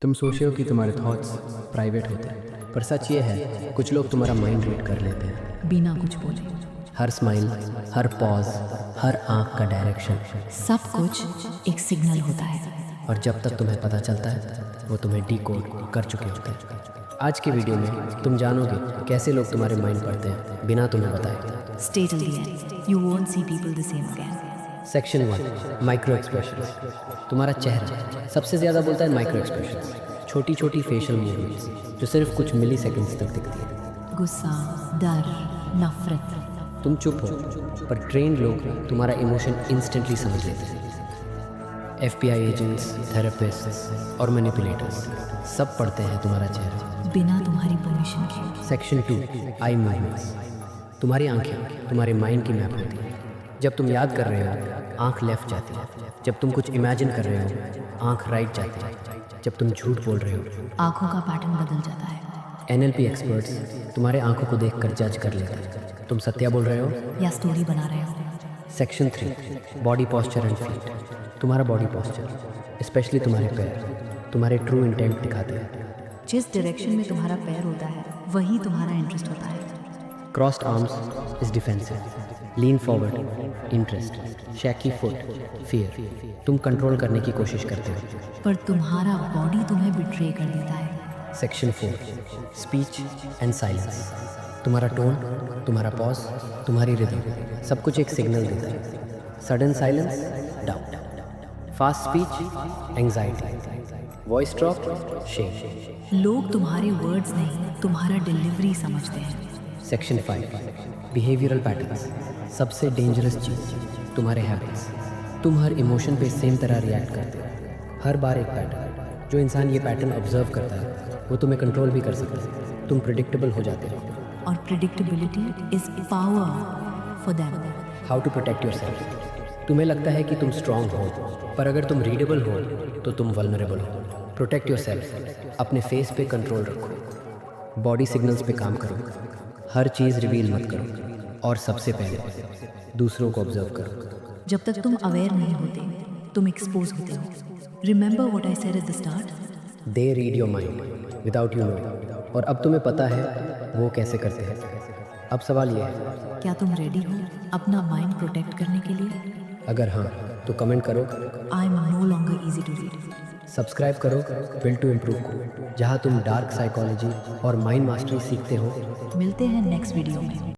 तुम सोचते हो कि तुम्हारे थॉट्स प्राइवेट होते हैं, पर सच ये है कुछ लोग तुम्हारा माइंड रीड कर लेते हैं। बिना कुछ बोले हर स्माइल, हर पॉज, हर आंख का डायरेक्शन, सब कुछ एक सिग्नल होता है। और जब तक तुम्हें पता चलता है वो तुम्हें डिकोड कर चुके होते हैं। आज के वीडियो में तुम जानोगे कैसे लोग तुम्हारे माइंड पढ़ते हैं बिना तुम्हें बताए। Stay till the end. You won't see people the same again. Section 1, micro expression. तुम्हारा चेहरा सबसे ज़्यादा बोलता है माइक्रो एक्सप्रेशन, छोटी छोटी फेशियल मूवमेंट्स जो सिर्फ कुछ मिली सेकेंड्स तक दिखती है। गुस्सा, डर, नफरत। तुम चुप हो पर ट्रेन लोग तुम्हारा इमोशन इंस्टेंटली समझ लेते हैं। FBI एजेंट्स, थेरेपिस्ट और मैनिपुलेटर्स सब पढ़ते हैं तुम्हारा चेहरा बिना तुम्हारी परमिशन के। Section 2, eye movements. तुम्हारी आंखें तुम्हारे माइंड की मैप होती है। जब तुम याद कर रहे हो आंख लेफ्ट जाती है, जब तुम कुछ इमेजिन कर रहे हो आंख राइट जाती है, जब तुम झूठ बोल रहे हो आंखों का पैटर्न बदल जाता है। NLP एक्सपर्ट्स तुम्हारे आंखों को देखकर जज कर लेते हैं तुम सत्या बोल रहे हो या स्टोरी बना रहे हो। Section 3, body posture and feet. तुम्हारा बॉडी पॉस्चर स्पेशली तुम्हारे पैर तुम्हारे ट्रू इंटेंट दिखाते हैं। जिस डायरेक्शन में तुम्हारा पैर होता है वही तुम्हारा इंटरेस्ट होता है। Crossed arms is defensive, lean forward interest, शैकी foot fear. तुम कंट्रोल करने की कोशिश करते हो पर तुम्हारा बॉडी तुम्हें बिट्रे कर देता है। Section 4, speech and silence. तुम्हारा टोन, तुम्हारा पॉज, तुम्हारी रिदम सब कुछ एक सिग्नल देता है। Sudden silence, doubt. Fast speech, anxiety. Voice drop, shame. लोग तुम्हारे वर्ड्स नहीं तुम्हारा डिलीवरी समझते हैं। Section 5, behavioural patterns. सबसे डेंजरस चीज़ तुम्हारे हैबिट्स। तुम हर इमोशन पे सेम तरह रिएक्ट करते हो, हर बार एक पैटर्न। जो इंसान ये पैटर्न ऑब्जर्व करता है वो तुम्हें कंट्रोल भी कर सकता है। तुम प्रिडिक्टेबल हो जाते हो। और predictability is power for them. How to protect yourself. तुम्हें लगता है कि तुम स्ट्रांग हो, पर अगर तुम रीडेबल हो तो तुम वल्नरेबल हो। Protect yourself. अपने फेस पे कंट्रोल रखो, बॉडी सिग्नल्स पे काम करो, हर चीज़ रिवील मत करो, और सबसे पहले दूसरों को ऑब्जर्व करो। जब तक तुम अवेयर नहीं होते तुम एक्सपोज होते हो। Remember what I said at the start. They read your mind without you know, और अब तुम्हें पता है वो कैसे करते हैं। अब सवाल ये है, क्या तुम रेडी हो अपना माइंड प्रोटेक्ट करने के लिए? अगर हाँ तो कमेंट करो। I am no longer easy to read. Subscribe करो बिल्ड टू इम्प्रूव को, जहाँ तुम डार्क साइकोलॉजी और माइंड मास्टरी सीखते हो। मिलते हैं नेक्स्ट वीडियो में।